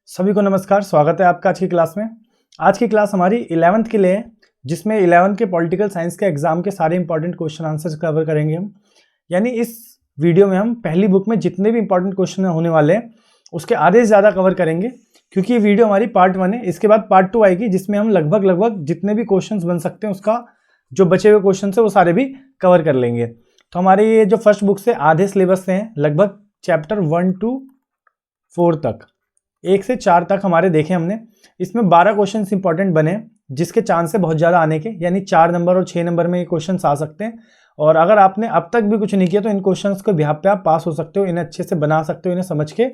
सभी को नमस्कार, स्वागत है आपका आज की क्लास में। आज की क्लास हमारी 11th के लिए है, जिसमें 11th के पॉलिटिकल साइंस के एग्जाम के सारे इंपॉर्टेंट क्वेश्चन आंसर्स कवर करेंगे हम। यानी इस वीडियो में हम पहली बुक में जितने भी इंपॉर्टेंट क्वेश्चन होने वाले हैं उसके आधे से ज़्यादा कवर करेंगे, क्योंकि ये वीडियो हमारी पार्ट 1 है। इसके बाद पार्ट 2 आएगी, जिसमें हम लगभग जितने भी क्वेश्चन बन सकते हैं उसका जो बचे हुए क्वेश्चन है वो सारे भी कवर कर लेंगे। तो हमारे ये जो फर्स्ट बुक से आधे सिलेबस से हैं, लगभग चैप्टर 1 to 4 तक, 1 से 4 तक हमारे देखे हमने। इसमें 12 क्वेश्चन इंपॉर्टेंट बने जिसके चांस है बहुत ज़्यादा आने के, यानी 4 नंबर और 6 नंबर में ये क्वेश्चन आ सकते हैं। और अगर आपने अब तक भी कुछ नहीं किया तो इन क्वेश्चंस को बिहाफ पे आप पास हो सकते हो, इन्हें अच्छे से बना सकते हो, इन्हें समझ के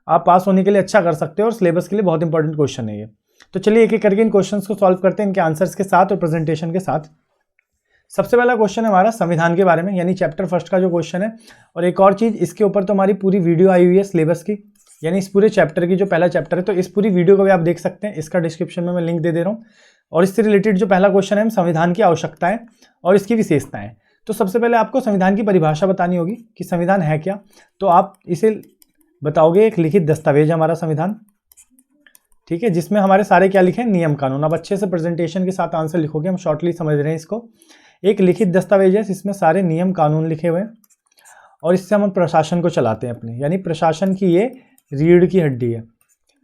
आप पास होने के लिए अच्छा कर सकते हो, और सिलेबस के लिए बहुत इंपॉर्टेंट क्वेश्चन है ये। तो चलिए एक एक करके इन क्वेश्चंस को सॉल्व करते हैं, इनके आंसर्स के साथ और प्रेजेंटेशन के साथ। सबसे पहला क्वेश्चन है हमारा संविधान के बारे में, यानी चैप्टर फर्स्ट का जो क्वेश्चन है। और एक और चीज़, इसके ऊपर तो हमारी पूरी वीडियो आई हुई है सिलेबस की, यानी इस पूरे चैप्टर की जो पहला चैप्टर है, तो इस पूरी वीडियो को भी आप देख सकते हैं, इसका डिस्क्रिप्शन में मैं लिंक दे रहा हूँ। और इससे रिलेटेड जो पहला क्वेश्चन है, संविधान की आवश्यकताएं और इसकी विशेषताएं। तो सबसे पहले आपको संविधान की परिभाषा बतानी होगी कि संविधान है क्या। तो आप इसे बताओगे, एक लिखित दस्तावेज हमारा संविधान, ठीक है, जिसमें हमारे सारे क्या लिखे हैं, नियम कानून। अब अच्छे से प्रेजेंटेशन के साथ आंसर लिखोगे, हम शॉर्टली समझ रहे हैं इसको। एक लिखित दस्तावेज है जिसमें सारे नियम कानून लिखे हुए हैं, और इससे हम प्रशासन को चलाते हैं अपने, यानी प्रशासन की ये रीढ़ की हड्डी है।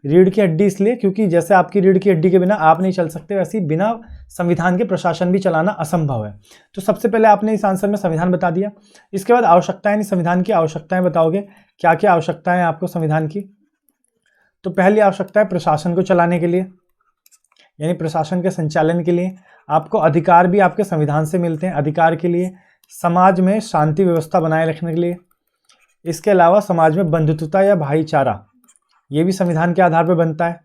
रीढ़ की हड्डी इसलिए क्योंकि जैसे आपकी रीढ़ की हड्डी के बिना आप नहीं चल सकते, वैसे ही बिना संविधान के प्रशासन भी चलाना असंभव है। तो सबसे पहले आपने इस आंसर में संविधान बता दिया। इसके बाद आवश्यकताएं, यानी संविधान की आवश्यकताएं बताओगे, क्या क्या आवश्यकताएं हैं आपको संविधान की। तो पहली आवश्यकता है प्रशासन को चलाने के लिए, यानी प्रशासन के संचालन के लिए। आपको अधिकार भी आपके संविधान से मिलते हैं, अधिकार के लिए। समाज में शांति व्यवस्था बनाए रखने के लिए। इसके अलावा समाज में बंधुत्वता या भाईचारा, ये भी संविधान के आधार पर बनता है।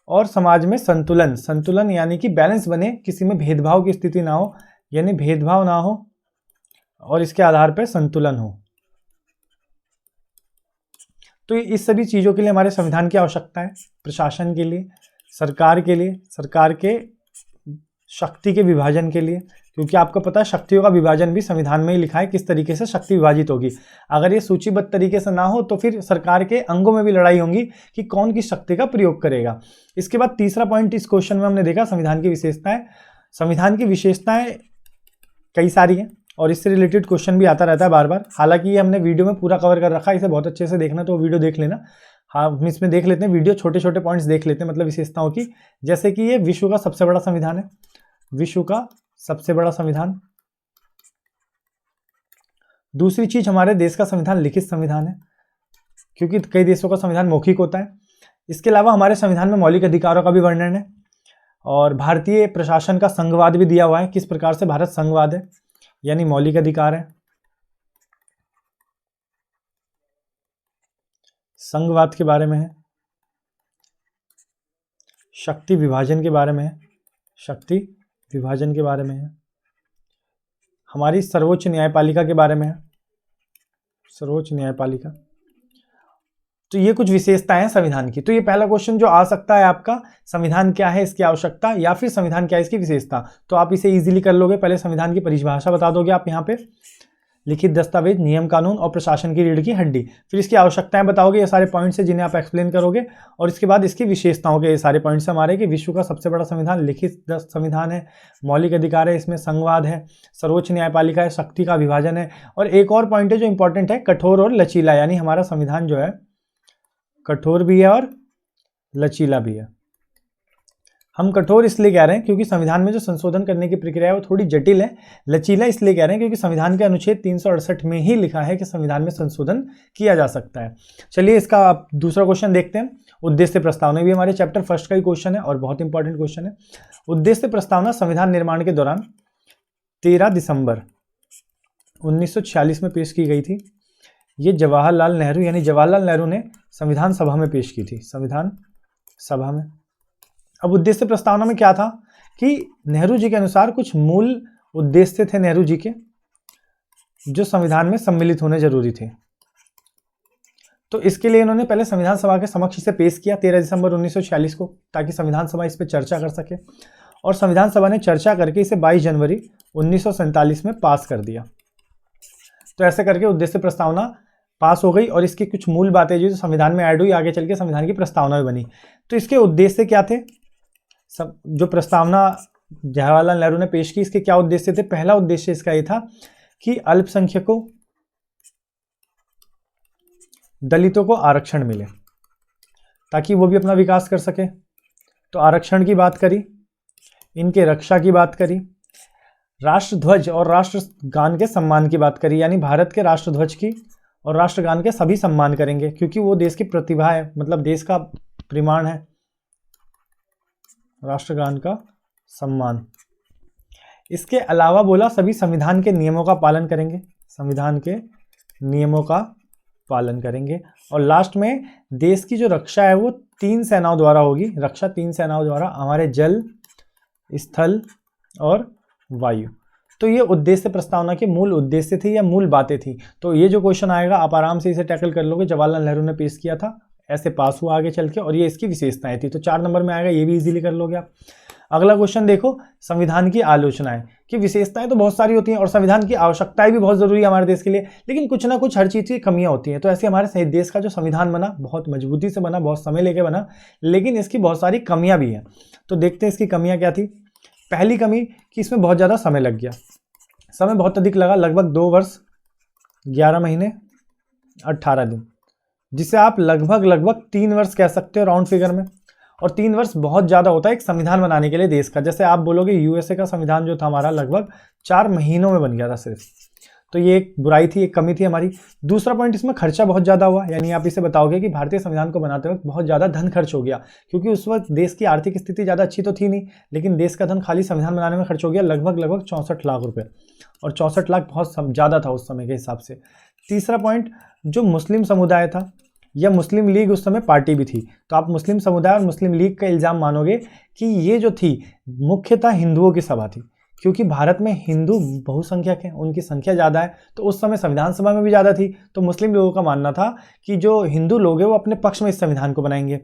और समाज में संतुलन यानी कि बैलेंस बने, किसी में भेदभाव की स्थिति ना हो, यानी भेदभाव ना हो और इसके आधार पर संतुलन हो। तो इस सभी चीज़ों के लिए हमारे संविधान की आवश्यकता है। प्रशासन के लिए, सरकार के लिए, सरकार के शक्ति के विभाजन के लिए, क्योंकि आपको पता है शक्तियों का विभाजन भी संविधान में ही लिखा है, किस तरीके से शक्ति विभाजित होगी। अगर ये सूचीबद्ध तरीके से ना हो तो फिर सरकार के अंगों में भी लड़ाई होगी कि कौन किस शक्ति का प्रयोग करेगा। इसके बाद तीसरा पॉइंट इस क्वेश्चन में हमने देखा, संविधान की विशेषताएं। संविधान की विशेषताएं कई सारी हैं और इससे रिलेटेड क्वेश्चन भी आता रहता है बार बार। हालांकि ये हमने वीडियो में पूरा कवर कर रखा है, इसे बहुत अच्छे से देखना तो वीडियो देख लेना। हाँ, हम इसमें देख लेते हैं, वीडियो छोटे छोटे पॉइंट्स देख लेते हैं, मतलब विशेषताओं की। जैसे कि ये विश्व का सबसे बड़ा संविधान है, विश्व का सबसे बड़ा संविधान। दूसरी चीज, हमारे देश का संविधान लिखित संविधान है, क्योंकि कई देशों का संविधान मौखिक होता है। इसके अलावा हमारे संविधान में मौलिक अधिकारों का भी वर्णन है, और भारतीय प्रशासन का संघवाद भी दिया हुआ है, किस प्रकार से भारत संघवाद है, यानी मौलिक अधिकार है। संघवाद के बारे में है, शक्ति विभाजन के बारे में है, शक्ति विभाजन के बारे में है, हमारी सर्वोच्च न्यायपालिका के बारे में है, सर्वोच्च न्यायपालिका। तो ये कुछ विशेषताएं हैं संविधान की। तो ये पहला क्वेश्चन जो आ सकता है आपका, संविधान क्या है, इसकी आवश्यकता, या फिर संविधान क्या है, इसकी विशेषता। तो आप इसे इजीली कर लोगे। पहले संविधान की परिभाषा बता दोगे आप यहाँ पे, लिखित दस्तावेज, नियम कानून और प्रशासन की रीढ़ की हड्डी। फिर इसकी आवश्यकताएं बताओगे, ये सारे पॉइंट्स हैं जिन्हें आप एक्सप्लेन करोगे। और इसके बाद इसकी विशेषताओं के ये सारे पॉइंट्स हमारे, कि विश्व का सबसे बड़ा संविधान लिखित संविधान है, मौलिक अधिकार है, इसमें संघवाद है, सर्वोच्च न्यायपालिका है, शक्ति का विभाजन है। और एक और पॉइंट है जो इंपॉर्टेंट है, कठोर और लचीला, यानी हमारा संविधान जो है कठोर भी है और लचीला भी है। हम कठोर इसलिए कह रहे हैं क्योंकि संविधान में जो संशोधन करने की प्रक्रिया है वो थोड़ी जटिल है। लचीला इसलिए कह रहे हैं क्योंकि संविधान के अनुच्छेद 368 में ही लिखा है कि संविधान में संशोधन किया जा सकता है। चलिए इसका दूसरा क्वेश्चन देखते हैं। उद्देश्य प्रस्तावना भी हमारे चैप्टर फर्स्ट का ही क्वेश्चन है और बहुत इंपॉर्टेंट क्वेश्चन है। उद्देश्य प्रस्तावना संविधान निर्माण के दौरान 13 दिसंबर 1946 में पेश की गई थी। ये जवाहरलाल नेहरू, यानी जवाहरलाल नेहरू ने संविधान सभा में पेश की थी, संविधान सभा में। अब उद्देश्य प्रस्तावना में क्या था कि नेहरू जी के अनुसार कुछ मूल उद्देश्य थे नेहरू जी के, जो संविधान में सम्मिलित होने जरूरी थे। तो इसके लिए इन्होंने पहले संविधान सभा के समक्ष इसे पेश किया 13 दिसंबर 1946 को, ताकि संविधान सभा इस पर चर्चा कर सके। और संविधान सभा ने चर्चा करके इसे 22 जनवरी 1947 में पास कर दिया। तो ऐसे करके उद्देश्य प्रस्तावना पास हो गई और इसकी कुछ मूल बातें जो संविधान में ऐड हुई, आगे चल के संविधान की प्रस्तावना भी बनी। तो इसके उद्देश्य क्या थे? सब जो प्रस्तावना जवाहरलाल नेहरू ने पेश की, इसके क्या उद्देश्य थे? पहला उद्देश्य इसका ये था कि अल्पसंख्यकों, दलितों को आरक्षण मिले ताकि वो भी अपना विकास कर सके। तो आरक्षण की बात करी, इनके रक्षा की बात करी, राष्ट्रध्वज और राष्ट्रगान के सम्मान की बात करी, यानी भारत के राष्ट्रध्वज की और राष्ट्रगान के सभी सम्मान करेंगे क्योंकि वो देश की प्रतिभा है, मतलब देश का प्रमाण है। राष्ट्रगान का सम्मान। इसके अलावा बोला सभी संविधान के नियमों का पालन करेंगे, संविधान के नियमों का पालन करेंगे। और लास्ट में देश की जो रक्षा है वो 3 सेनाओं द्वारा होगी। रक्षा 3 सेनाओं द्वारा, हमारे जल, स्थल और वायु। तो ये उद्देश्य प्रस्तावना के मूल उद्देश्य थे या मूल बातें थी। तो ये जो क्वेश्चन आएगा आप आराम से इसे टैकल कर लोगे। जवाहरलाल नेहरू ने पेश किया था, ऐसे पास हुआ आगे चल के, और ये इसकी विशेषताएं थी। तो 4 नंबर में आएगा, ये भी इजीली कर लोगे आप। अगला क्वेश्चन देखो, संविधान की आलोचनाएं। कि विशेषताएं तो बहुत सारी होती हैं और संविधान की आवश्यकताएं भी बहुत जरूरी है हमारे देश के लिए, लेकिन कुछ ना कुछ हर चीज़ की कमियां होती हैं। तो ऐसे हमारे देश का जो संविधान बना बहुत मजबूती से बना, बहुत समय लेके बना, लेकिन इसकी बहुत सारी कमियां भी हैं। तो देखते हैं इसकी कमियां क्या थी। पहली कमी कि इसमें बहुत ज़्यादा समय लग गया, समय बहुत अधिक लगा, लगभग 2 वर्ष 11 महीने 18 दिन, जिसे आप लगभग 3 वर्ष कह सकते हो राउंड फिगर में। और 3 वर्ष बहुत ज़्यादा होता है एक संविधान बनाने के लिए देश का। जैसे आप बोलोगे यूएसए का संविधान जो था हमारा लगभग 4 महीनों में बन गया था सिर्फ। तो ये एक बुराई थी, एक कमी थी हमारी। दूसरा पॉइंट, इसमें खर्चा बहुत ज़्यादा हुआ, यानी आप इसे बताओगे कि भारतीय संविधान को बनाते वक्त बहुत ज़्यादा धन खर्च हो गया, क्योंकि उस वक्त देश की आर्थिक स्थिति ज़्यादा अच्छी तो थी नहीं, लेकिन देश का धन खाली संविधान बनाने में खर्च हो गया लगभग 64 लाख रुपये, और 64 लाख बहुत ज़्यादा था उस समय के हिसाब से। तीसरा पॉइंट, जो मुस्लिम समुदाय था या मुस्लिम लीग उस समय पार्टी भी थी, तो आप मुस्लिम समुदाय और मुस्लिम लीग का इल्ज़ाम मानोगे कि ये जो थी मुख्यतः हिंदुओं की सभा थी, क्योंकि भारत में हिंदू बहुसंख्यक हैं, उनकी संख्या ज़्यादा है, तो उस समय संविधान सभा में भी ज़्यादा थी। तो मुस्लिम लोगों का मानना था कि जो हिंदू लोग हैं वो अपने पक्ष में इस संविधान को बनाएंगे।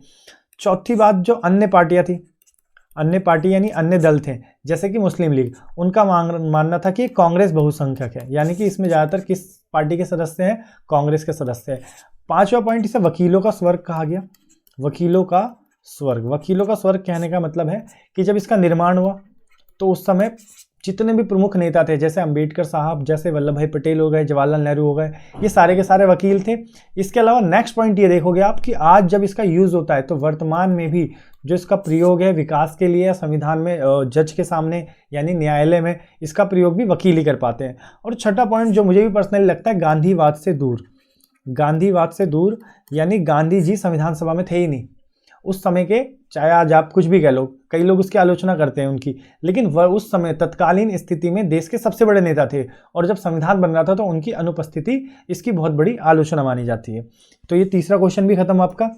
चौथी बात, जो अन्य पार्टियाँ थी, अन्य पार्टी यानी अन्य दल थे जैसे कि मुस्लिम लीग, उनका मानना था कि कांग्रेस बहुसंख्यक है, यानी कि इसमें ज़्यादातर किस पार्टी के सदस्य हैं? कांग्रेस के सदस्य हैं। पांचवा पॉइंट, इसे वकीलों का स्वर्ग कहा गया। वकीलों का स्वर्ग, वकीलों का स्वर्ग कहने का मतलब है कि जब इसका निर्माण हुआ तो उस समय जितने भी प्रमुख नेता थे, जैसे अंबेडकर साहब, जैसे वल्लभ भाई पटेल हो गए, जवाहरलाल नेहरू हो गए, ये सारे के सारे वकील थे। इसके अलावा नेक्स्ट पॉइंट ये देखोगे आप कि आज जब इसका यूज़ होता है तो वर्तमान में भी जो इसका प्रयोग है विकास के लिए, संविधान में जज के सामने यानी न्यायालय में इसका प्रयोग भी वकील ही कर पाते हैं। और छठा पॉइंट जो मुझे भी पर्सनली लगता है, गांधीवाद से दूर। गांधीवाद से दूर यानी गांधी जी संविधान सभा में थे ही नहीं उस समय के, चाहे आज आप कुछ भी कह लो, कई लोग उसकी आलोचना करते हैं उनकी, लेकिन वह उस समय तत्कालीन स्थिति में देश के सबसे बड़े नेता थे, और जब संविधान बन रहा था तो उनकी अनुपस्थिति इसकी बहुत बड़ी आलोचना मानी जाती है। तो ये तीसरा क्वेश्चन भी खत्म आपका,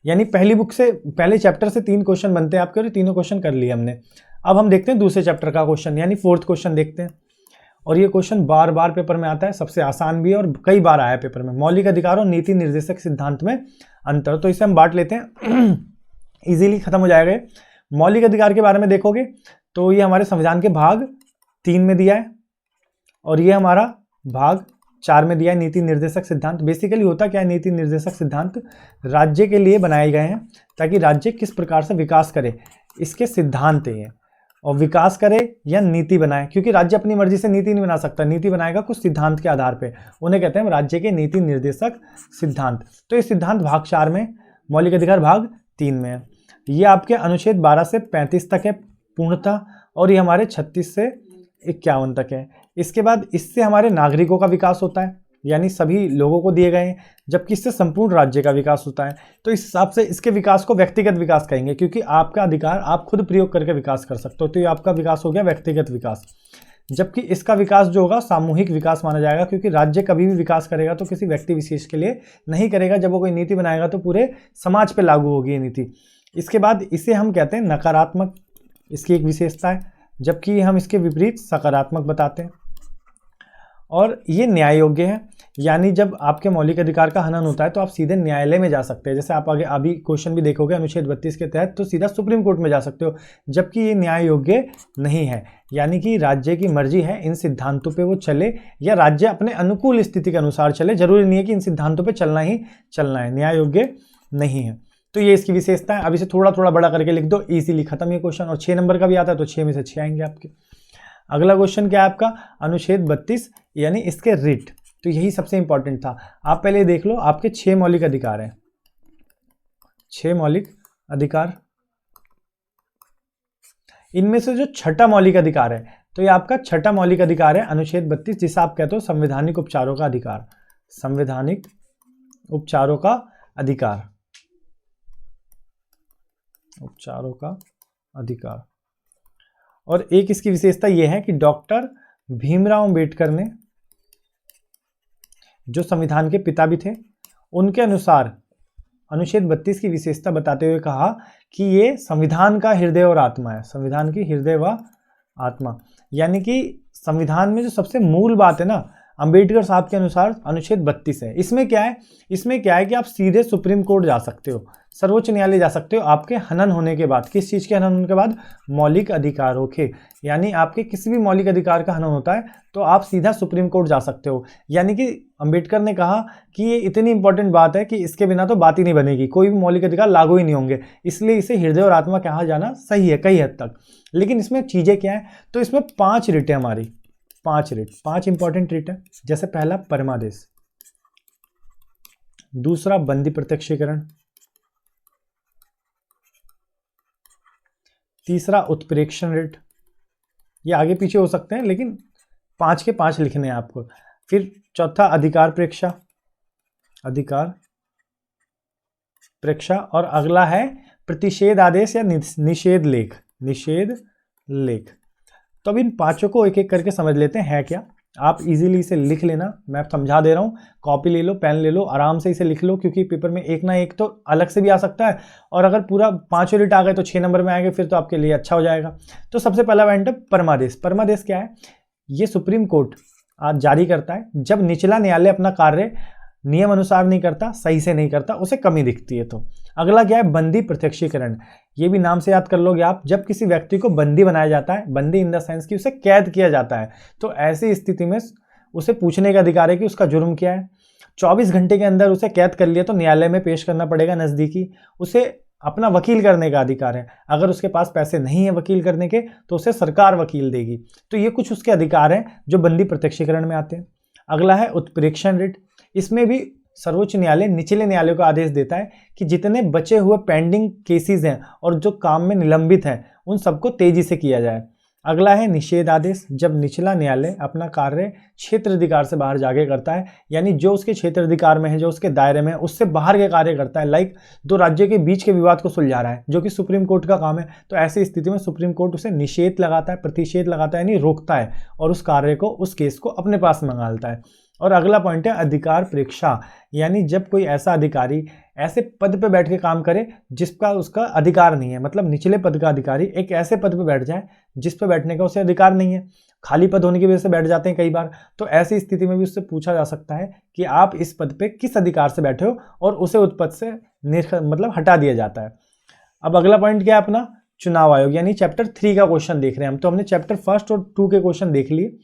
यानी पहली बुक से, पहले चैप्टर से 3 क्वेश्चन बनते हैं आपके, और 3 क्वेश्चन कर लिए हमने। अब हम देखते हैं दूसरे चैप्टर का क्वेश्चन, यानी 4th क्वेश्चन देखते हैं। और ये क्वेश्चन बार बार पेपर में आता है, सबसे आसान भी है और कई बार आया पेपर में। मौलिक अधिकार और नीति निर्देशक सिद्धांत में अंतर, तो इसे हम बांट लेते हैं, इजीली खत्म हो जाएगा। मौलिक अधिकार के बारे में देखोगे तो ये हमारे संविधान के भाग 3 में दिया है, और ये हमारा भाग 4 में दिया है नीति निर्देशक सिद्धांत। बेसिकली होता क्या है नीति निर्देशक सिद्धांत? राज्य के लिए बनाए गए हैं ताकि राज्य किस प्रकार से विकास करे, इसके सिद्धांत है, और विकास करे या नीति बनाए, क्योंकि राज्य अपनी मर्जी से नीति नहीं बना सकता, नीति बनाएगा कुछ सिद्धांत के आधार पे, उन्हें कहते हैं राज्य के नीति निर्देशक सिद्धांत। तो ये सिद्धांत भाग 4 में, मौलिक अधिकार भाग 3 में है। ये आपके अनुच्छेद 12 से 35 तक है पूर्णतः, और ये हमारे 36 से 51 तक है। इसके बाद इससे हमारे नागरिकों का विकास होता है, यानी सभी लोगों को दिए गए हैं, जबकि इससे संपूर्ण राज्य का विकास होता है। तो इस हिसाब से इसके विकास को व्यक्तिगत विकास कहेंगे, क्योंकि आपका अधिकार आप खुद प्रयोग करके विकास कर सकते हो, तो ये आपका विकास हो गया व्यक्तिगत विकास। जबकि इसका विकास जो होगा सामूहिक विकास माना जाएगा, क्योंकि राज्य कभी भी विकास करेगा तो किसी व्यक्ति विशेष के लिए नहीं करेगा, जब वो कोई नीति बनाएगा तो पूरे समाज पर लागू होगी ये नीति। इसके बाद इसे हम कहते हैं नकारात्मक, इसकी एक विशेषता है, जबकि हम इसके विपरीत सकारात्मक बताते हैं। और ये न्याय योग्य है, यानी जब आपके मौलिक अधिकार का हनन होता है तो आप सीधे न्यायालय में जा सकते हैं। जैसे आप आगे अभी क्वेश्चन भी देखोगे अनुच्छेद 32 के तहत, तो सीधा सुप्रीम कोर्ट में जा सकते हो, जबकि ये न्याय योग्य नहीं है। यानी कि राज्य की मर्जी है इन सिद्धांतों पे वो चले या राज्य अपने अनुकूल स्थिति के अनुसार चले, जरूरी नहीं है कि इन सिद्धांतों पे चलना ही चलना है, न्याय योग्य नहीं है। तो ये इसकी विशेषता है। अब इसे थोड़ा थोड़ा बड़ा करके लिख दो, इजीली खत्म ये क्वेश्चन। और 6 नंबर का भी आता है तो 6 में से 6 आएंगे आपके। अगला क्वेश्चन क्या है आपका, अनुच्छेद 32 यानी इसके रिट, तो यही सबसे इंपॉर्टेंट था। आप पहले देख लो, आपके 6 मौलिक अधिकार हैं, 6 मौलिक अधिकार, इनमें से जो छठा मौलिक अधिकार है, तो ये आपका छठा मौलिक अधिकार है अनुच्छेद 32, जिसे आप कहते हो संवैधानिक उपचारों का अधिकार, संवैधानिक उपचारों का अधिकार, उपचारों का अधिकार। और एक इसकी विशेषता यह है कि डॉक्टर भीमराव अंबेडकर ने, जो संविधान के पिता भी थे, उनके अनुसार अनुच्छेद 32 की विशेषता बताते हुए कहा कि ये संविधान का हृदय और आत्मा है, संविधान की हृदय व आत्मा। यानी कि संविधान में जो सबसे मूल बात है ना, अंबेडकर साहब के अनुसार अनुच्छेद 32 है। इसमें क्या है, इसमें क्या है कि आप सीधे सुप्रीम कोर्ट जा सकते हो, सर्वोच्च न्यायालय जा सकते हो आपके हनन होने के बाद। किस चीज़ के हनन होने के बाद, मौलिक अधिकारों के। यानी आपके किसी भी मौलिक अधिकार का हनन होता है तो आप सीधा सुप्रीम कोर्ट जा सकते हो। यानी कि अंबेडकर ने कहा कि ये इतनी इंपॉर्टेंट बात है कि इसके बिना तो बात ही नहीं बनेगी, कोई भी मौलिक अधिकार लागू ही नहीं होंगे, इसलिए इसे हृदय और आत्मा कहा जाना सही है कई हद तक। लेकिन इसमें चीज़ें क्या है, तो इसमें 5 रिट है हमारी, 5 रिट, 5 इंपॉर्टेंट रिट है। जैसे पहला परमादेश, दूसरा बंदी प्रत्यक्षीकरण, तीसरा उत्प्रेक्षण रिट, ये आगे पीछे हो सकते हैं लेकिन 5 के 5 लिखने हैं आपको। फिर चौथा अधिकार प्रेक्षा, अधिकार प्रेक्षा, और अगला है प्रतिषेध आदेश या निषेध लेख, निषेध लेख। तो अब इन 5 को एक एक करके समझ लेते हैं है क्या। आप इजीली इसे लिख लेना, मैं समझा दे रहा हूँ, कॉपी ले लो, पेन ले लो, आराम से इसे लिख लो, क्योंकि पेपर में एक ना एक तो अलग से भी आ सकता है, और अगर पूरा 5 रिट आ गए तो 6 नंबर में आएंगे, फिर तो आपके लिए अच्छा हो जाएगा। तो सबसे पहला पॉइंट है परमादेश। परमादेश क्या है, ये सुप्रीम कोर्ट आज जारी करता है जब निचला न्यायालय अपना कार्य नियम अनुसार नहीं करता, सही से नहीं करता, उसे कमी दिखती है तो। अगला क्या है, बंदी प्रत्यक्षीकरण। ये भी नाम से याद कर लोगे आप, जब किसी व्यक्ति को बंदी बनाया जाता है, बंदी इन द सेंस कि उसे कैद किया जाता है, तो ऐसी स्थिति में उसे पूछने का अधिकार है कि उसका जुर्म क्या है। 24 घंटे के अंदर उसे कैद कर लिया तो न्यायालय में पेश करना पड़ेगा नज़दीकी। उसे अपना वकील करने का अधिकार है, अगर उसके पास पैसे नहीं है वकील करने के तो उसे सरकार वकील देगी। तो ये कुछ उसके अधिकार हैं जो बंदी प्रत्यक्षीकरण में आते हैं। अगला है उत्प्रेक्षण रिट। इसमें भी सर्वोच्च न्यायालय निचले न्यायालय को आदेश देता है कि जितने बचे हुए पेंडिंग केसेस हैं और जो काम में निलंबित हैं उन सबको तेजी से किया जाए। अगला है निषेध आदेश। जब निचला न्यायालय अपना कार्य क्षेत्र अधिकार से बाहर जाके करता है, यानी जो उसके क्षेत्र अधिकार में है, जो उसके दायरे में है, उससे बाहर के कार्य करता है, लाइक 2 राज्यों के बीच के विवाद को सुलझा रहा है, जो कि सुप्रीम कोर्ट का काम है, तो ऐसी स्थिति में सुप्रीम कोर्ट उसे निषेध लगाता है, प्रतिषेध लगाता है, यानी रोकता है और उस कार्य को, उस केस को अपने पास मंगालता है। और अगला पॉइंट है अधिकार प्रेक्षा, यानी जब कोई ऐसा अधिकारी ऐसे पद पे बैठ के काम करे जिसका उसका अधिकार नहीं है, मतलब निचले पद का अधिकारी एक ऐसे पद पे बैठ जाए जिस पे बैठने का उसे अधिकार नहीं है, खाली पद होने की वजह से बैठ जाते हैं कई बार, तो ऐसी स्थिति में भी उससे पूछा जा सकता है कि आप इस पद पे किस अधिकार से बैठे हो, और उसे उस पद से मतलब हटा दिया जाता है। अब अगला पॉइंट क्या है अपना, चुनाव आयोग, यानी चैप्टर 3 का क्वेश्चन देख रहे हैं हम। तो हमने चैप्टर 1 और 2 के क्वेश्चन देख लिए,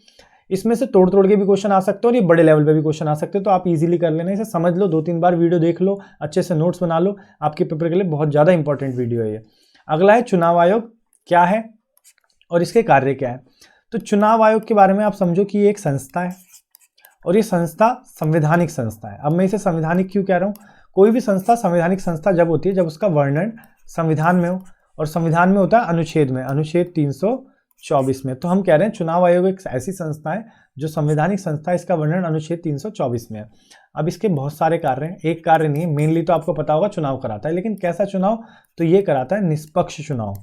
इसमें से तोड़ तोड़ के भी क्वेश्चन आ सकते हो और ये बड़े लेवल पे भी क्वेश्चन आ सकते हो, तो आप इजीली कर लेना, इसे समझ लो, 2-3 बार वीडियो देख लो, अच्छे से नोट्स बना लो, आपके पेपर के लिए बहुत ज़्यादा इंपॉर्टेंट वीडियो है ये। अगला है चुनाव आयोग क्या है और इसके कार्य क्या है। तो चुनाव आयोग के बारे में आप समझो कि ये एक संस्था है और ये संस्था संवैधानिक संस्था है। अब मैं इसे संवैधानिक क्यों कह रहा हूँ, कोई भी संस्था संवैधानिक संस्था जब होती है जब उसका वर्णन संविधान में हो, और संविधान में होता है अनुच्छेद में, अनुच्छेद 324 में। तो हम कह रहे हैं चुनाव आयोग एक ऐसी संस्था है जो संवैधानिक संस्था है, इसका वर्णन अनुच्छेद 324 में है। अब इसके बहुत सारे कार्य हैं, एक कार्य नहीं है, मेनली तो आपको पता होगा चुनाव कराता है, लेकिन कैसा चुनाव, तो ये कराता है निष्पक्ष चुनाव,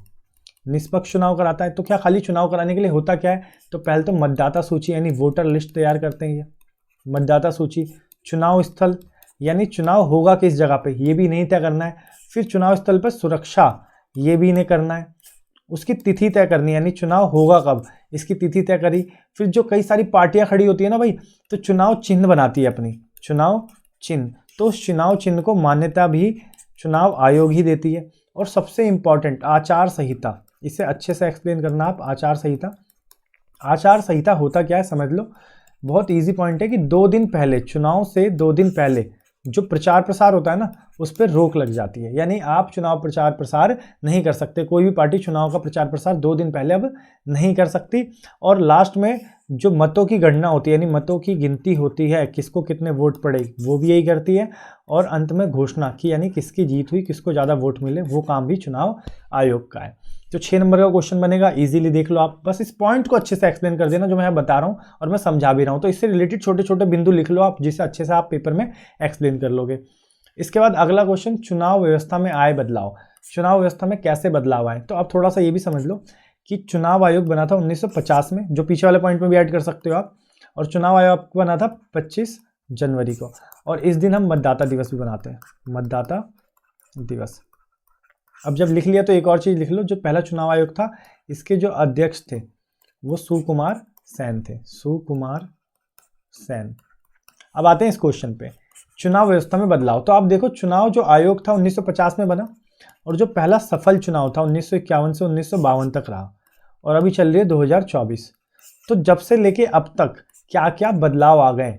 निष्पक्ष चुनाव कराता है। तो क्या खाली चुनाव कराने के लिए होता क्या है, तो पहले तो मतदाता सूची यानी वोटर लिस्ट तैयार करते हैं, ये मतदाता सूची, चुनाव स्थल यानी चुनाव होगा किस जगह पे ये भी नहीं तय करना है, फिर चुनाव स्थल पर सुरक्षा ये भी इन्हें करना है, उसकी तिथि तय करनी है, यानी चुनाव होगा कब, इसकी तिथि तय करी। फिर जो कई सारी पार्टियां खड़ी होती है ना भाई, तो चुनाव चिन्ह बनाती है अपनी, चुनाव चिन्ह, तो उस चुनाव चिन्ह को मान्यता भी चुनाव आयोग ही देती है। और सबसे इंपॉर्टेंट आचार संहिता, इसे अच्छे से एक्सप्लेन करना आप। आचार संहिता, आचार संहिता होता क्या है समझ लो। बहुत इजी पॉइंट है कि 2 दिन पहले, चुनाव से 2 दिन पहले जो प्रचार प्रसार होता है ना, उस पर रोक लग जाती है। यानी आप चुनाव प्रचार प्रसार नहीं कर सकते, कोई भी पार्टी चुनाव का प्रचार प्रसार 2 दिन पहले अब नहीं कर सकती। और लास्ट में जो मतों की गणना होती है, यानी मतों की गिनती होती है, किसको कितने वोट पड़े, वो भी यही करती है। और अंत में घोषणा की, यानी किसकी जीत हुई, किसको ज़्यादा वोट मिले, वो काम भी चुनाव आयोग का है। तो 6 नंबर का क्वेश्चन बनेगा, इजीली देख लो आप, बस इस पॉइंट को अच्छे से एक्सप्लेन कर देना जो मैं बता रहा हूँ और मैं समझा भी रहा हूँ। तो इससे रिलेटेड छोटे छोटे बिंदु लिख लो आप, जिससे अच्छे से आप पेपर में एक्सप्लेन कर लोगे। इसके बाद अगला क्वेश्चन, चुनाव व्यवस्था में आए बदलाव। चुनाव व्यवस्था में कैसे बदलाव आए, तो आप थोड़ा सा ये भी समझ लो कि चुनाव आयोग बना था 1950 में, जो पीछे वाले पॉइंट में भी ऐड कर सकते हो आप। और चुनाव आयोग बना था 25 जनवरी को, और इस दिन हम मतदाता दिवस भी बनाते हैं, मतदाता दिवस। अब जब लिख लिया तो एक और चीज़ लिख लो, जो पहला चुनाव आयोग था, इसके जो अध्यक्ष थे वो सुकुमार सेन थे, सुकुमार सेन। अब आते हैं इस क्वेश्चन पे, चुनाव व्यवस्था में बदलाव। तो आप देखो, चुनाव जो आयोग था 1950 में बना, और जो पहला सफल चुनाव था 1951 से 1952 तक रहा, और अभी चल रही है 2024। तो जब से लेके अब तक क्या क्या बदलाव आ गए,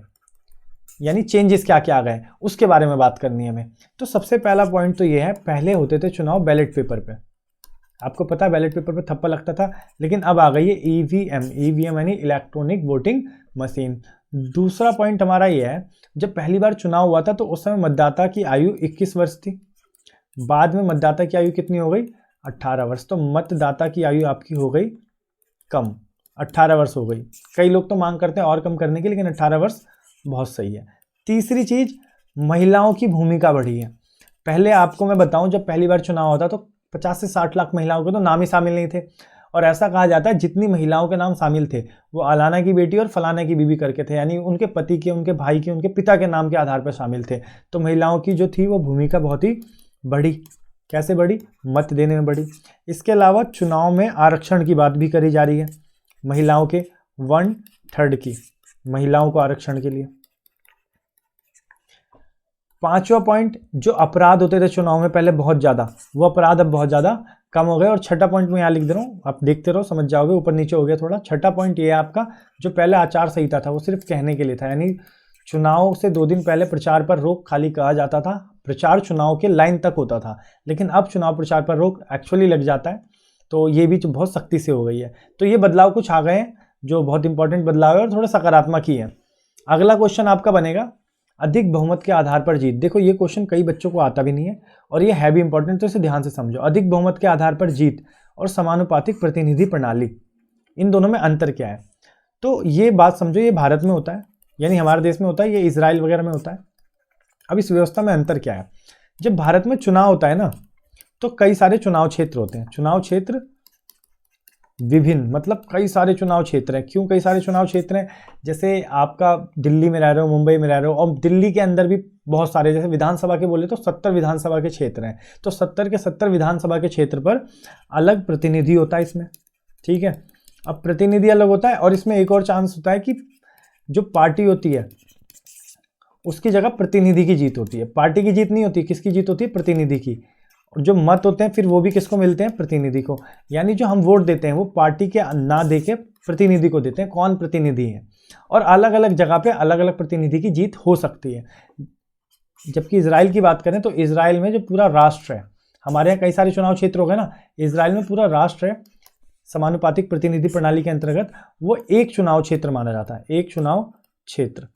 यानी चेंजेस क्या क्या आ गए, उसके बारे में बात करनी है हमें। तो सबसे पहला पॉइंट तो ये है, पहले होते थे चुनाव बैलेट पेपर पे, आपको पता है बैलेट पेपर पे थप्पा लगता था, लेकिन अब आ गई है ईवीएम, ईवीएम यानी इलेक्ट्रॉनिक वोटिंग मशीन। दूसरा पॉइंट हमारा ये है, जब पहली बार चुनाव हुआ था तो उस समय मतदाता की आयु 21 वर्ष थी, बाद में मतदाता की आयु कितनी हो गई, 18 वर्ष। तो मतदाता की आयु आपकी हो गई कम, 18 वर्ष हो गई। कई लोग तो मांग करते हैं और कम करने की, लेकिन 18 वर्ष बहुत सही है। तीसरी चीज, महिलाओं की भूमिका बढ़ी है। पहले आपको मैं बताऊं, जब पहली बार चुनाव होता तो 50 से 60 लाख महिलाओं के तो नाम ही शामिल नहीं थे, और ऐसा कहा जाता है जितनी महिलाओं के नाम शामिल थे वो अलाना की बेटी और फलाना की बीबी करके थे, यानी उनके पति के, उनके भाई के, उनके पिता के नाम के आधार पर शामिल थे। तो महिलाओं की जो थी वो भूमिका बहुत ही बढ़ी। कैसे बढ़ी, मत देने में बढ़ी। इसके अलावा चुनाव में आरक्षण की बात भी करी जा रही है, महिलाओं के 1/3 की, महिलाओं को आरक्षण के लिए। पांचवा पॉइंट, जो अपराध होते थे चुनाव में पहले बहुत ज्यादा, वो अपराध अब बहुत ज्यादा कम हो गए। और छठा पॉइंट मैं यहाँ लिख दे रहा हूँ, आप देखते रहो समझ जाओगे, ऊपर नीचे हो गया थोड़ा। छठा पॉइंट ये है आपका, जो पहले आचार संहिता था वो सिर्फ कहने के लिए था, यानी चुनाव से 2 दिन पहले प्रचार पर रोक खाली कहा जाता था, प्रचार चुनाव के लाइन तक होता था, लेकिन अब चुनाव प्रचार पर रोक एक्चुअली लग जाता है। तो ये भी बहुत सख्ती से हो गई है। तो ये बदलाव कुछ आ गए हैं जो बहुत इंपॉर्टेंट बदलाव है और थोड़े सकारात्मक ही है। अगला क्वेश्चन आपका बनेगा, अधिक बहुमत के आधार पर जीत। देखो ये क्वेश्चन कई बच्चों को आता भी नहीं है और ये है भी इंपॉर्टेंट, तो इसे ध्यान से समझो। अधिक बहुमत के आधार पर जीत और समानुपातिक प्रतिनिधि प्रणाली, इन दोनों में अंतर क्या है? तो ये बात समझो, ये भारत में होता है, यानी हमारे देश में होता है, ये इजराइल वगैरह में होता है। अब इस व्यवस्था में अंतर क्या है? जब भारत में चुनाव होता है ना, तो कई सारे चुनाव क्षेत्र होते हैं। चुनाव क्षेत्र विभिन्न, मतलब कई सारे चुनाव क्षेत्र हैं। क्यों कई सारे चुनाव क्षेत्र हैं? जैसे आपका दिल्ली में रह रहे हो, मुंबई में रह रहे हो, और दिल्ली के अंदर भी बहुत सारे, जैसे विधानसभा के बोले तो 70 विधानसभा के क्षेत्र हैं, तो 70 के 70 विधानसभा के क्षेत्र पर अलग प्रतिनिधि होता है इसमें, ठीक है। अब प्रतिनिधि अलग होता है और इसमें एक और चांस होता है कि जो पार्टी होती है उसकी जगह प्रतिनिधि की जीत होती है। पार्टी की जीत नहीं होती, किसकी जीत होती है? प्रतिनिधि की। और जो मत होते हैं फिर वो भी किसको मिलते हैं? प्रतिनिधि को। यानी जो हम वोट देते हैं वो पार्टी के ना देके प्रतिनिधि को देते हैं, कौन प्रतिनिधि है। और अलग अलग जगह पे अलग अलग प्रतिनिधि की जीत हो सकती है। जबकि इजराइल की बात करें तो इजराइल में जो पूरा राष्ट्र है, हमारे यहाँ कई सारे चुनाव क्षेत्र हो गए ना, इजराइल में पूरा राष्ट्र है, समानुपातिक प्रतिनिधि प्रणाली के अंतर्गत वो एक चुनाव क्षेत्र माना जाता है, एक चुनाव क्षेत्र।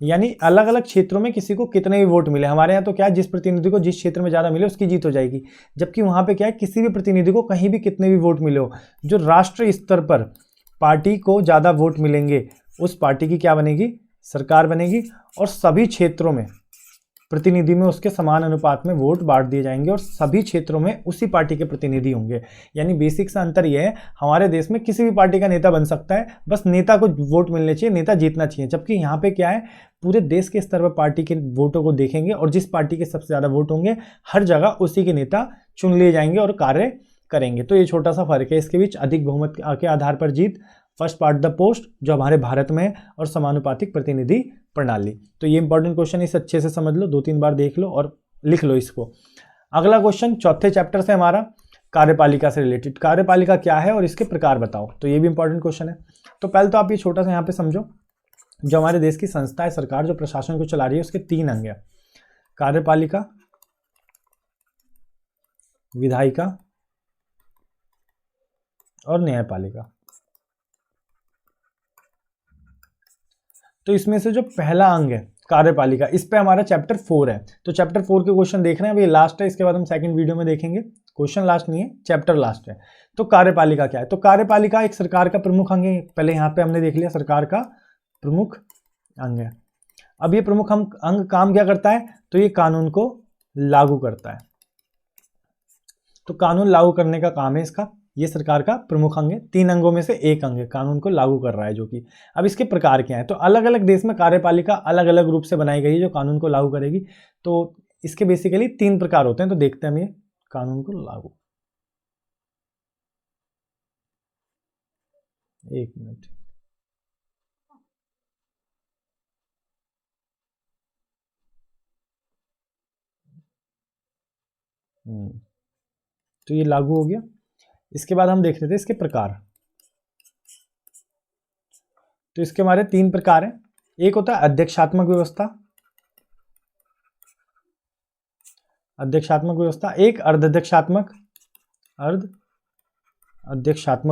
यानी अलग अलग क्षेत्रों में किसी को कितने भी वोट मिले। हमारे यहाँ तो क्या है, जिस प्रतिनिधि को जिस क्षेत्र में ज़्यादा मिले उसकी जीत हो जाएगी। जबकि वहाँ पे क्या है, किसी भी प्रतिनिधि को कहीं भी कितने भी वोट मिले हो, जो राष्ट्रीय स्तर पर पार्टी को ज़्यादा वोट मिलेंगे उस पार्टी की क्या बनेगी? सरकार बनेगी। और सभी क्षेत्रों में प्रतिनिधि में उसके समान अनुपात में वोट बांट दिए जाएंगे और सभी क्षेत्रों में उसी पार्टी के प्रतिनिधि होंगे। यानी बेसिक सा अंतर यह है, हमारे देश में किसी भी पार्टी का नेता बन सकता है, बस नेता को वोट मिलने चाहिए, नेता जीतना चाहिए। जबकि यहाँ पे क्या है, पूरे देश के स्तर पर पार्टी के वोटों को देखेंगे और जिस पार्टी के सबसे ज़्यादा वोट होंगे हर जगह उसी के नेता चुन लिए जाएंगे और कार्य करेंगे। तो ये छोटा सा फर्क है इसके बीच, अधिक बहुमत के आधार पर जीत, फर्स्ट पार्ट द पोस्ट जो हमारे भारत में है, और समानुपातिक प्रतिनिधि प्रणाली। तो ये इंपॉर्टेंट क्वेश्चन, इसे अच्छे से समझ लो, 2-3 बार देख लो और लिख लो इसको। अगला क्वेश्चन चौथे चैप्टर से हमारा कार्यपालिका से रिलेटेड, कार्यपालिका क्या है और इसके प्रकार बताओ। तो ये भी इंपॉर्टेंट क्वेश्चन है। तो पहले तो आप ये छोटा सा यहाँ पे समझो, जो हमारे देश की संस्था है, सरकार जो प्रशासन को चला रही है, उसके 3 अंग है, कार्यपालिका, विधायिका और न्यायपालिका। तो इसमें से जो पहला अंग है कार्यपालिका, इस पे हमारा चैप्टर 4 है। तो चैप्टर 4 के क्वेश्चन देख रहे हैं, अभी लास्ट है, इसके बाद हम सेकंड वीडियो में देखेंगे। क्वेश्चन लास्ट नहीं है, चैप्टर लास्ट है। तो कार्यपालिका क्या है? तो कार्यपालिका एक सरकार का प्रमुख अंग है। पहले यहाँ पे हमने देख लिया, सरकार का प्रमुख अंग है। अब ये प्रमुख अंग काम क्या करता है? तो ये कानून को लागू करता है। तो कानून लागू करने का काम है इसका, ये सरकार का प्रमुख अंग है। 3 अंगों में से एक अंग है, कानून को लागू कर रहा है जो कि। अब इसके प्रकार क्या है? तो अलग अलग देश में कार्यपालिका अलग अलग रूप से बनाई गई है जो कानून को लागू करेगी। तो इसके बेसिकली 3 प्रकार होते हैं। तो देखते हैं हम ये कानून को लागू। एक मिनट, तो ये लागू हो गया। इसके बाद हम देख लेते हैं इसके प्रकार। तो इसके हमारे 3 प्रकार हैं। एक होता है अध्यक्षात्मक व्यवस्था, अध्यक्षात्मक व्यवस्था, एक अर्ध अध्यक्षात्मक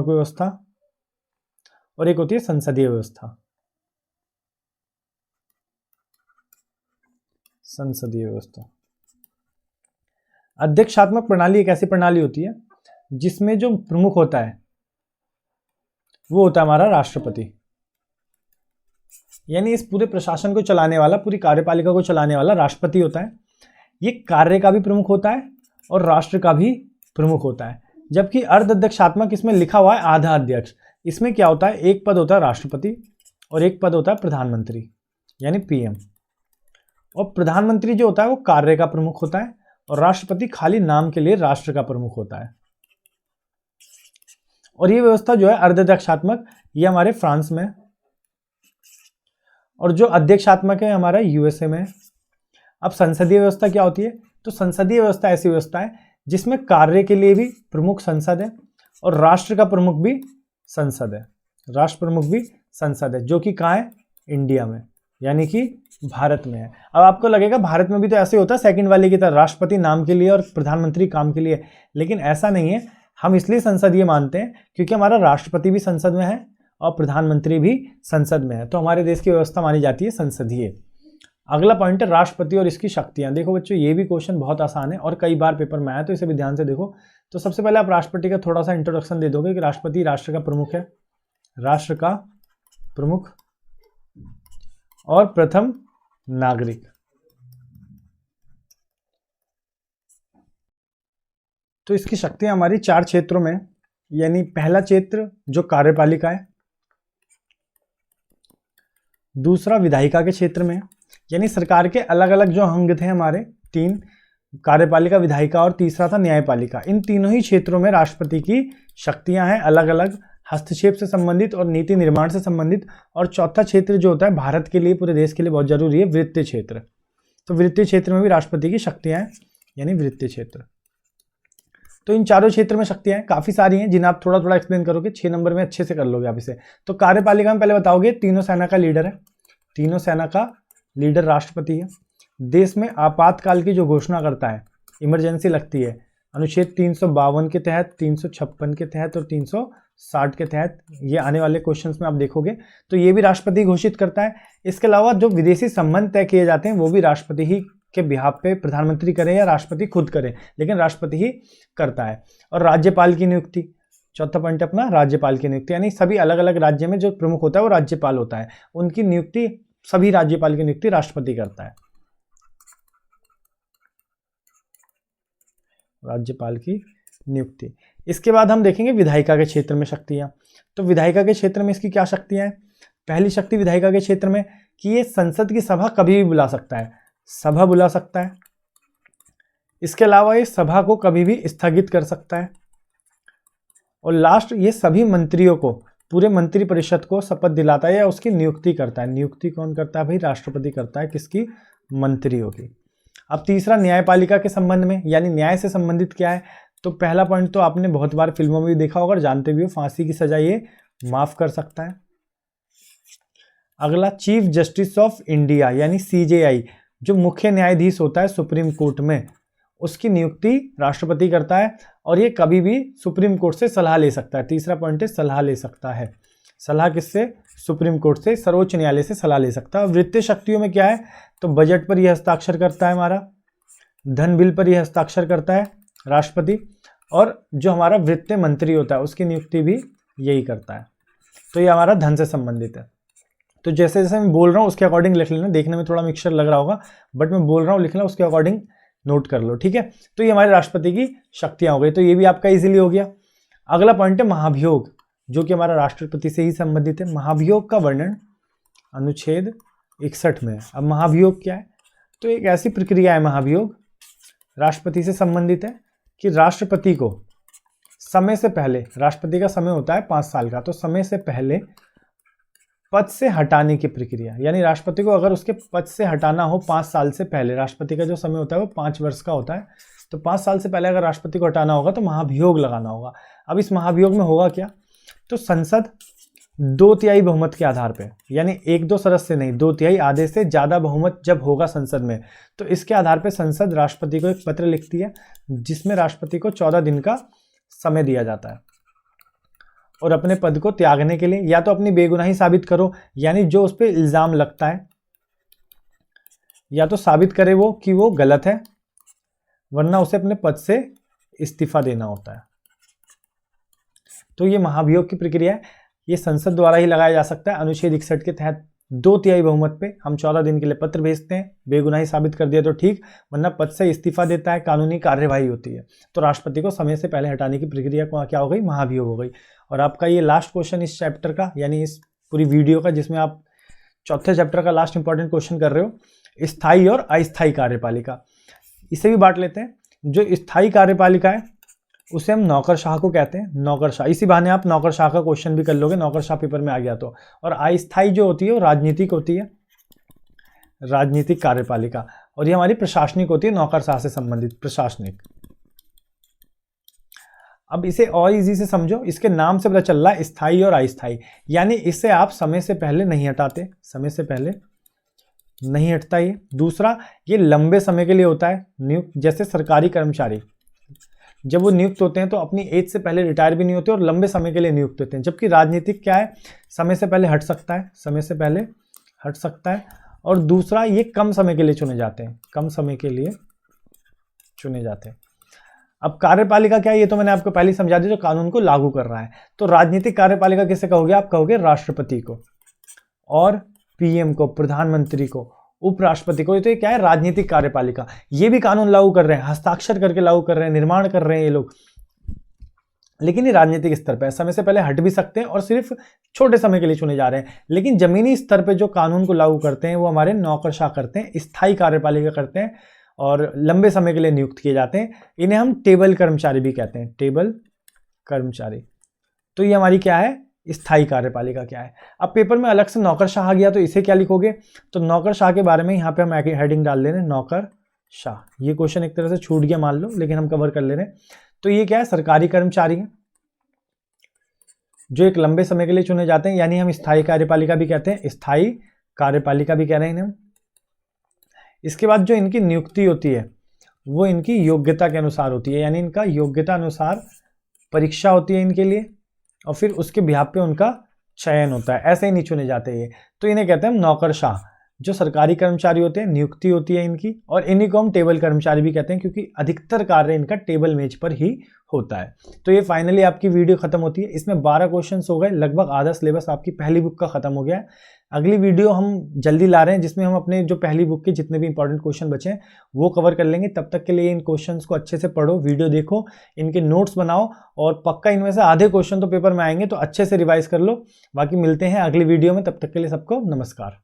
व्यवस्था, और एक होती है संसदीय व्यवस्था, संसदीय व्यवस्था। अध्यक्षात्मक प्रणाली एक ऐसी प्रणाली होती है जिसमें जो प्रमुख होता है वो होता है हमारा राष्ट्रपति। यानी इस पूरे प्रशासन को चलाने वाला, पूरी कार्यपालिका को चलाने वाला राष्ट्रपति होता है। ये कार्य का भी प्रमुख होता है और राष्ट्र का भी प्रमुख होता है। जबकि अर्ध अध्यक्षात्मक, इसमें लिखा हुआ है आधा अध्यक्ष। इसमें क्या होता है? एक पद होता है राष्ट्रपति और एक पद होता है प्रधानमंत्री, यानी पीएम। और प्रधानमंत्री जो होता है वो कार्य का प्रमुख होता है और राष्ट्रपति खाली नाम के लिए राष्ट्र का प्रमुख होता है। और ये व्यवस्था जो है अर्धअध्यक्षात्मक, ये हमारे फ्रांस में, और जो अध्यक्षात्मक है हमारा यूएसए में। अब संसदीय व्यवस्था क्या होती है? तो संसदीय व्यवस्था ऐसी व्यवस्था है जिसमें कार्य के लिए भी प्रमुख संसद है और राष्ट्र का प्रमुख भी संसद है, राष्ट्र प्रमुख भी संसद है, जो कि कहाँ है? इंडिया में, यानी कि भारत में है। अब आपको लगेगा भारत में भी तो ऐसे होता है सेकंड वाले की तरह, राष्ट्रपति नाम के लिए और प्रधानमंत्री काम के लिए, लेकिन ऐसा नहीं है। हम इसलिए संसदीय मानते हैं क्योंकि हमारा राष्ट्रपति भी संसद में है और प्रधानमंत्री भी संसद में है। तो हमारे देश की व्यवस्था मानी जाती है संसदीय। अगला पॉइंट है राष्ट्रपति और इसकी शक्तियां। देखो बच्चों, ये भी क्वेश्चन बहुत आसान है और कई बार पेपर में आया, तो इसे भी ध्यान से देखो। तो सबसे पहले आप राष्ट्रपति का थोड़ा सा इंट्रोडक्शन दे दोगे कि राष्ट्रपति राष्ट्र का प्रमुख है, राष्ट्र का प्रमुख और प्रथम नागरिक। तो इसकी शक्तियां हमारी 4 क्षेत्रों में, यानी पहला क्षेत्र जो कार्यपालिका है, दूसरा विधायिका के क्षेत्र में, यानी सरकार के अलग अलग जो अंग थे हमारे 3, कार्यपालिका, विधायिका और तीसरा था न्यायपालिका। इन तीनों ही क्षेत्रों में राष्ट्रपति की शक्तियां हैं, अलग अलग हस्तक्षेप से संबंधित और नीति निर्माण से संबंधित। और चौथा क्षेत्र जो होता है भारत के लिए, पूरे देश के लिए बहुत जरूरी है, वित्तीय क्षेत्र। तो वित्तीय क्षेत्र में भी राष्ट्रपति की शक्तियां हैं, यानी वित्तीय क्षेत्र। तो इन चारों क्षेत्र में शक्तियां हैं, काफी सारी हैं, जिन्हें आप थोड़ा थोड़ा एक्सप्लेन करोगे 6 नंबर में अच्छे से कर लोगे आप इसे। तो कार्यपालिका में पहले बताओगे तीनों सेना का लीडर है, तीनों सेना का लीडर राष्ट्रपति है। देश में आपातकाल की जो घोषणा करता है, इमरजेंसी लगती है, अनुच्छेद 352 के तहत, 356 के तहत और 360 के तहत, ये आने वाले क्वेश्चंस में आप देखोगे, तो ये भी राष्ट्रपति घोषित करता है। इसके अलावा जो विदेशी संबंध तय किए जाते हैं वो भी राष्ट्रपति ही के बिहाफ पे, प्रधानमंत्री करें या राष्ट्रपति खुद करें, लेकिन राष्ट्रपति ही करता है। और राज्यपाल की नियुक्ति, चौथा पॉइंट अपना राज्यपाल की नियुक्ति, यानी सभी अलग अलग राज्य में जो प्रमुख होता है वो राज्यपाल होता है, उनकी नियुक्ति, सभी राज्यपाल की नियुक्ति राष्ट्रपति करता है, राज्यपाल की नियुक्ति। इसके बाद हम देखेंगे विधायिका के क्षेत्र में शक्तियां। तो विधायिका के क्षेत्र में इसकी क्या शक्तियां हैं? पहली शक्ति विधायिका के क्षेत्र में कि ये संसद की सभा कभी भी बुला सकता है, सभा बुला सकता है। इसके अलावा ये सभा को कभी भी स्थगित कर सकता है, और लास्ट ये सभी मंत्रियों को, पूरे मंत्री परिषद को शपथ दिलाता है या उसकी नियुक्ति करता है। नियुक्ति कौन करता है भाई? राष्ट्रपति करता है। किसकी? मंत्रियों की। अब तीसरा न्यायपालिका के संबंध में, यानी न्याय से संबंधित क्या है, तो पहला पॉइंट तो आपने बहुत बार फिल्मों में भी देखा होगा और जानते भी हो, फांसी की सजा ये माफ कर सकता है। अगला चीफ जस्टिस ऑफ इंडिया यानी CJI, जो मुख्य न्यायाधीश होता है सुप्रीम कोर्ट में, उसकी नियुक्ति राष्ट्रपति करता है और ये कभी भी सुप्रीम कोर्ट से सलाह ले सकता है। तीसरा पॉइंट है सलाह ले सकता है। सलाह किससे? सुप्रीम कोर्ट से, सर्वोच्च न्यायालय से सलाह ले सकता है। वित्तीय शक्तियों में क्या है, तो बजट पर यह हस्ताक्षर करता है हमारा, धन बिल पर यह हस्ताक्षर करता है राष्ट्रपति, और जो हमारा वित्त मंत्री होता है उसकी नियुक्ति भी यही करता है। तो ये हमारा धन से संबंधित है। तो जैसे जैसे मैं बोल रहा हूँ उसके अकॉर्डिंग लिख लेना। देखने में थोड़ा मिक्सचर लग रहा होगा बट मैं बोल रहा हूँ, लिखना उसके अकॉर्डिंग नोट कर लो, ठीक है। तो ये हमारे राष्ट्रपति की शक्तियां हो गई, तो ये भी आपका इजीली हो गया। अगला पॉइंट है महाभियोग, जो कि हमारा राष्ट्रपति से ही संबंधित है। महाभियोग का वर्णन अनुच्छेद 61 में है। अब महाभियोग क्या है, तो एक ऐसी प्रक्रिया है महाभियोग, राष्ट्रपति से संबंधित है कि राष्ट्रपति को समय से पहले, राष्ट्रपति का समय होता है 5 साल का, तो समय से पहले पद से हटाने की प्रक्रिया, यानी राष्ट्रपति को अगर उसके पद से हटाना हो 5 साल से पहले, राष्ट्रपति का जो समय होता है वो 5 वर्ष का होता है, तो 5 साल से पहले अगर राष्ट्रपति को हटाना होगा तो महाभियोग लगाना होगा। अब इस महाभियोग में होगा क्या, तो संसद 2/3 बहुमत के आधार पे, यानी 1-2 सदस्य नहीं, 2/3 आधे से ज़्यादा बहुमत जब होगा संसद में, तो इसके आधार पे संसद राष्ट्रपति को एक पत्र लिखती है जिसमें राष्ट्रपति को 14 दिन का समय दिया जाता है और अपने पद को त्यागने के लिए, या तो अपनी बेगुनाही साबित करो, यानी जो उस पर इल्ज़ाम लगता है, या तो साबित करे वो कि वो गलत है, वरना उसे अपने पद से इस्तीफा देना होता है। तो ये महाभियोग की प्रक्रिया है, ये संसद द्वारा ही लगाया जा सकता है। अनुच्छेद 61 के तहत 2/3 बहुमत पे हम 14 दिन के लिए पत्र भेजते हैं, बेगुनाही साबित कर दिया तो ठीक, वरना पद से इस्तीफा देता है, कानूनी कार्यवाही होती है। तो राष्ट्रपति को समय से पहले हटाने की प्रक्रिया क्या हो गई, महाभियोग हो गई। और आपका ये लास्ट क्वेश्चन इस चैप्टर का, यानी इस पूरी वीडियो का, जिसमें आप चौथे चैप्टर का लास्ट इंपॉर्टेंट क्वेश्चन कर रहे हो, स्थायी और अस्थायी कार्यपालिका। इसे भी बांट लेते हैं। जो स्थायी कार्यपालिका है उसे हम नौकरशाह को कहते हैं, नौकरशाह। इसी बहाने आप नौकरशाह का क्वेश्चन भी कर लोगे, नौकरशाह पेपर में आ गया तो। और अस्थायी जो होती है वो राजनीतिक होती है, राजनीतिक कार्यपालिका, और ये हमारी प्रशासनिक होती है, नौकरशाह से संबंधित प्रशासनिक। अब इसे और इजी से समझो, इसके नाम से पता चल रहा है स्थायी और अस्थायी, यानी इसे आप समय से पहले नहीं हटाते, समय से पहले नहीं हटता ये। दूसरा, ये लंबे समय के लिए होता है नियुक्त, जैसे सरकारी कर्मचारी जब वो नियुक्त होते हैं तो अपनी एज से पहले रिटायर भी नहीं होते और लंबे समय के लिए नियुक्त होते हैं। जबकि राजनीतिक क्या है, समय से पहले हट सकता है, समय से पहले हट सकता है। और दूसरा, ये कम समय के लिए चुने जाते हैं, कम समय के लिए चुने जाते हैं। अब कार्यपालिका क्या है, ये तो मैंने आपको पहले समझा दिया, जो कानून को लागू कर रहा है। तो राजनीतिक कार्यपालिका किसे कहोगे, आप कहोगे राष्ट्रपति को, और पीएम को, प्रधानमंत्री को, उपराष्ट्रपति को। तो ये क्या है, राजनीतिक कार्यपालिका। ये भी कानून लागू कर रहे हैं, हस्ताक्षर करके लागू कर रहे हैं, निर्माण कर रहे हैं ये लोग, लेकिन ये राजनीतिक स्तर पे समय से पहले हट भी सकते हैं और सिर्फ छोटे समय के लिए चुने जा रहे हैं। लेकिन जमीनी स्तर पे जो कानून को लागू करते हैं वो हमारे नौकरशाह करते हैं, स्थायी कार्यपालिका करते हैं और लंबे समय के लिए नियुक्त किए जाते हैं। इन्हें हम टेबल कर्मचारी भी कहते हैं, टेबल कर्मचारी। तो ये हमारी क्या है, स्थायी कार्यपालिका क्या है। अब पेपर में अलग से नौकरशाह आ गया तो इसे क्या लिखोगे, तो नौकरशाह के बारे में यहाँ पे हम हेडिंग डाल दे रहे हैं, नौकरशाह। ये क्वेश्चन एक तरह से छूट गया मान लो, लेकिन हम कवर कर ले रहे हैं। तो ये क्या है, सरकारी कर्मचारी हैं जो एक लंबे समय के लिए चुने जाते हैं, यानी हम स्थायी कार्यपालिका भी कहते हैं, स्थायी कार्यपालिका भी कह रहे हैं इन्हें। इसके बाद जो इनकी नियुक्ति होती है वो इनकी योग्यता के अनुसार होती है, यानी इनका योग्यता अनुसार परीक्षा होती है इनके लिए और फिर उसके बिहाफ पे उनका चयन होता है, ऐसे ही नहीं चुने जाते ये। तो इन्हें कहते हैं हम नौकरशाह। जो सरकारी कर्मचारी होते हैं, नियुक्ति होती है इनकी, और इन्हीं को हम टेबल कर्मचारी भी कहते हैं क्योंकि अधिकतर कार्य इनका टेबल मेज पर ही होता है। तो ये फाइनली आपकी वीडियो खत्म होती है। इसमें 12 क्वेश्चन हो गए, लगभग आधा सिलेबस आपकी पहली बुक का खत्म हो गया है। अगली वीडियो हम जल्दी ला रहे हैं जिसमें हम अपने जो पहली बुक के जितने भी इंपॉर्टेंट क्वेश्चन बचे हैं वो कवर कर लेंगे। तब तक के लिए इन क्वेश्चंस को अच्छे से पढ़ो, वीडियो देखो, इनके नोट्स बनाओ और पक्का इनमें से आधे क्वेश्चन तो पेपर में आएंगे, तो अच्छे से रिवाइज कर लो। बाकी मिलते हैं अगली वीडियो में, तब तक के लिए सबको नमस्कार।